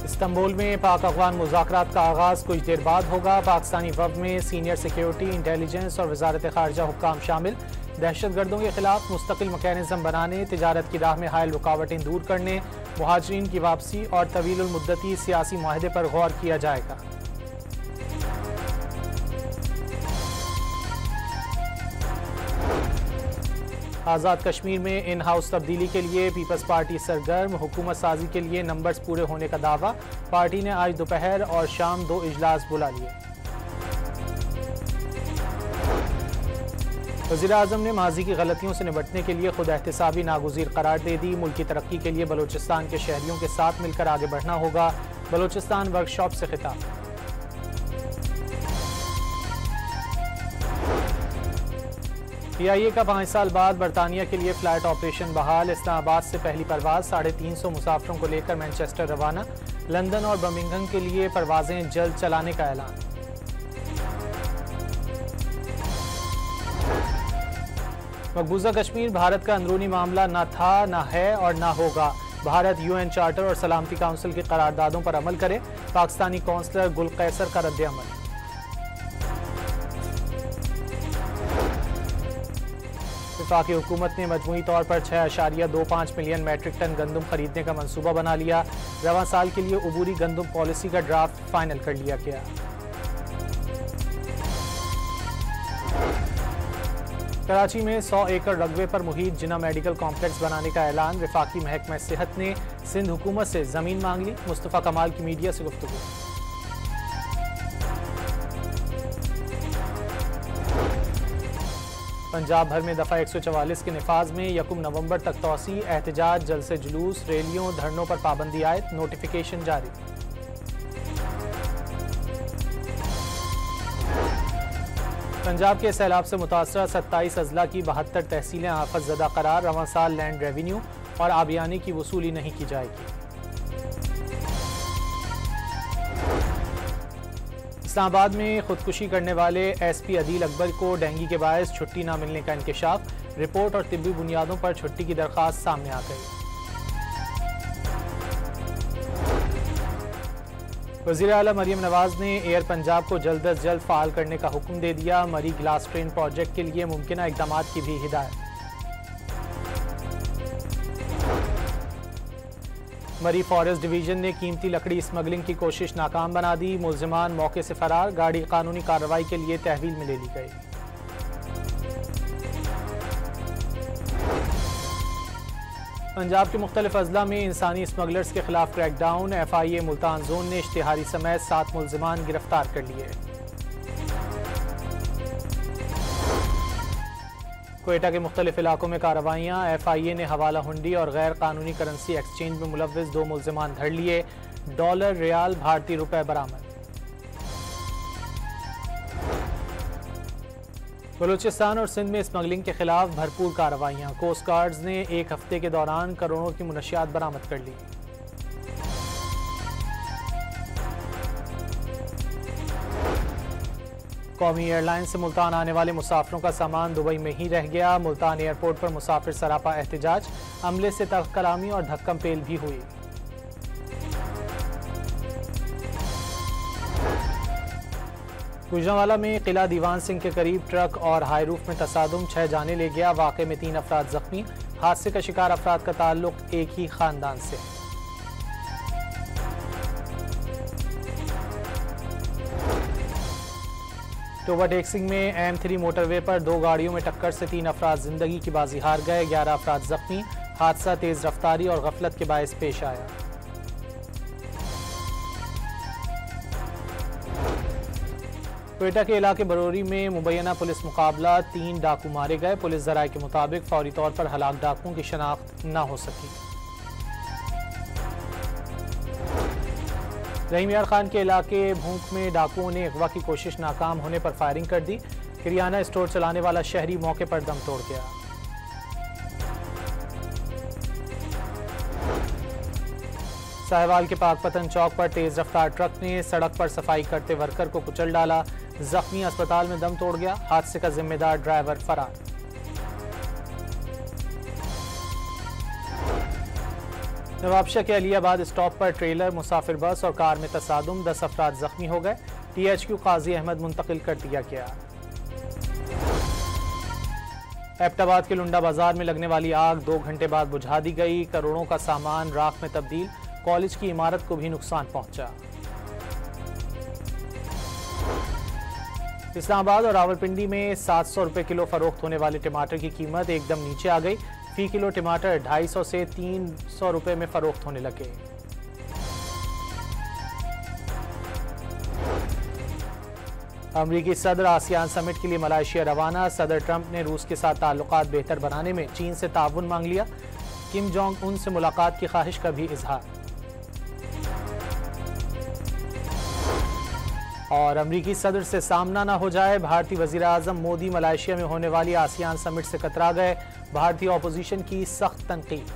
Istanbul में पाक अफगान मुज़ाकरात का आगाज़ कुछ देर बाद होगा। पाकिस्तानी वफ़द में सीनियर सिक्योरिटी, इंटेलिजेंस और वजारत ख़ारजा हुक्काम शामिल। दहशतगर्दों के खिलाफ मुस्तकिल मैकेनिज़्म बनाने, तिजारत की राह में हायल रुकावटें दूर करने, मुहाजिरीन की वापसी और तवील मुद्दती सियासी मुआहदे पर गौर किया जाएगा। आज़ाद कश्मीर में इन हाउस तब्दीली के लिए पीपल्स पार्टी सरगर्म। हुकूमत साजी के लिए नंबर्स पूरे होने का दावा। पार्टी ने आज दोपहर और शाम 2 इजलास बुला लिए। वज़ीर आज़म ने माजी की गलतियों से निपटने के लिए खुद एहतसाबी नागुज़ीर करार दे दी। मुल्क की तरक्की के लिए बलोचिस्तान के शहरियों के साथ मिलकर आगे बढ़ना होगा। बलोचिस्तान वर्कशॉप से खिताब। PIA का 5 साल बाद बरतानिया के लिए फ्लाइट ऑपरेशन बहाल। इस्लामाबाद से पहली परवाज 350 मुसाफिरों को लेकर मैनचेस्टर रवाना। लंदन और बर्मिंघम के लिए परवाजें जल्द चलाने का ऐलान। मकबूजा कश्मीर भारत का अंदरूनी मामला न था, न है और न होगा। भारत UN चार्टर और सलामती काउंसिल की करारदादों पर अमल करे। पाकिस्तानी कौंसलर गुल कैसर का रद्द-ए-अमल। वफाकी हुकूमत ने मजमूई तौर पर 6.25 मिलियन मैट्रिक टन गंदम खरीदने का मंसूबा बना लिया। रवां साल के लिए उबूरी गंदम पॉलिसी का ड्राफ्ट फाइनल कर लिया गया। कराची में 100 एकड़ रकबे पर मुहित जिना मेडिकल कॉम्प्लेक्स बनाने का ऐलान। वफाकी महकमा सेहत ने सिंध हुकूमत से जमीन मांग ली। मुस्तफा कमाल की मीडिया से गुफ्तगू। पंजाब भर में दफ़ा 144 के निफाज में 1 नवंबर तक तौसी। एहतजाज, जलसे जुलूस, रैलियों, धरनों पर पाबंदी आयत। नोटिफिकेशन जारी। पंजाब के सैलाब से मुतासरा 27 अजला की 72 तहसीलें आफत ज़दा करार। रवां साल लैंड रेवेन्यू और आबियानी की वसूली नहीं की जाएगी। इस्लामाबाद में खुदकुशी करने वाले SP अदील अकबर को डेंगू के बायस छुट्टी न मिलने का इंकशाफ। रिपोर्ट और तिब्बी बुनियादों पर छुट्टी की दरख्वास्त सामने आ गई। वज़ीर आला मरियम नवाज ने एयर पंजाब को जल्द अज जल्द फ़ाल करने का हुक्म दे दिया। मरी ग्लास ट्रेन प्रोजेक्ट के लिए मुमकिना इक़दामात की भी हिदायत। मरी फॉरेस्ट डिवीजन ने कीमती लकड़ी स्मगलिंग की कोशिश नाकाम बना दी। मुल्जिमान मौके से फरार। गाड़ी कानूनी कार्रवाई के लिए तहवील में ले ली गई। पंजाब के मुख्तलिफ अजला में इंसानी स्मगलर्स के खिलाफ क्रैकडाउन। FIA मुल्तान जोन ने इश्तिहारी समेत 7 मुल्जिमान गिरफ्तार कर लिए। कोयटा के मुख्तलिफ इलाकों में कार्रवाइयाँ। FIA ने हवाला हुंडी और गैर कानूनी करेंसी एक्सचेंज में मुलव्विस 2 मुल्जिमान धर लिए। डॉलर, रियाल, भारतीय रुपए बरामद। बलूचिस्तान और सिंध में स्मगलिंग के खिलाफ भरपूर कार्रवाइयाँ। कोस्ट गार्ड्स ने 1 हफ्ते के दौरान करोड़ों की मुनशियात बरामद कर ली। कौमी एयरलाइन से मुल्तान आने वाले मुसाफिरों का सामान दुबई में ही रह गया। मुल्तान एयरपोर्ट पर मुसाफिर सरापा एहतजाज। अमले से तल्ख कलामी और धक्कम पेल भी हुई। गुजरांवाला में किला दीवान सिंह के करीब ट्रक और हाई रूफ में तसादुम, 6 जाने ले गया। वाक़े में 3 अफराद जख्मी। हादसे का शिकार अफराद का ताल्लुक एक ही खानदान से। ओवरटेक्सिंग में M3 मोटरवे पर 2 गाड़ियों में टक्कर से 3 अफराद जिंदगी की बाजी हार गए। 11 अफराद जख्मी। हादसा तेज रफ्तारी और गफलत के बायस पेश आया। कोयटा के इलाके बरोरी में मुबैना पुलिस मुकाबला। 3 डाकू मारे गए। पुलिस जराये के मुताबिक फौरी तौर पर हलाक डाकुओं की शनाख्त न हो सकी। रहीम यार खान के इलाके भूख में डाकुओं ने अगवा की कोशिश नाकाम होने पर फायरिंग कर दी। किरियाना स्टोर चलाने वाला शहरी मौके पर दम तोड़ गया। साहिवाल के पाकपतन चौक पर तेज रफ्तार ट्रक ने सड़क पर सफाई करते वर्कर को कुचल डाला। जख्मी अस्पताल में दम तोड़ गया। हादसे का जिम्मेदार ड्राइवर फरार। नवाबशाह के अलियाबाद स्टॉप पर ट्रेलर, मुसाफिर बस और कार में तसादुम, 10 अफराद जख्मी हो गए। THQ काजी अहमद मुंतकिल कर दिया गया। एबटाबाद के लुंडा बाजार में लगने वाली आग 2 घंटे बाद बुझा दी गई। करोड़ों का सामान राख में तब्दील, कॉलेज की इमारत को भी नुकसान पहुंचा। इस्लामाबाद और रावलपिंडी में 700 रुपए किलो फरोख्त होने वाले टमाटर की कीमत एकदम नीचे आ गई। फी किलो टमाटर 250 से 300 रुपए में फरोख्त होने लगे। अमरीकी सदर आसियान समिट के लिए मलेशिया रवाना। सदर ट्रंप ने रूस के साथ ताल्लुकात बेहतर बनाने में चीन से ताउन मांग लिया। किम जोंग उन से मुलाकात की ख्वाहिश का भी इजहार। और अमरीकी सदर से सामना न हो जाए, भारतीय वजीर आजम मोदी मलेशिया में होने वाली आसियान समिट से कतरा गए। भारतीय ऑपोजिशन की सख्त तनकीद।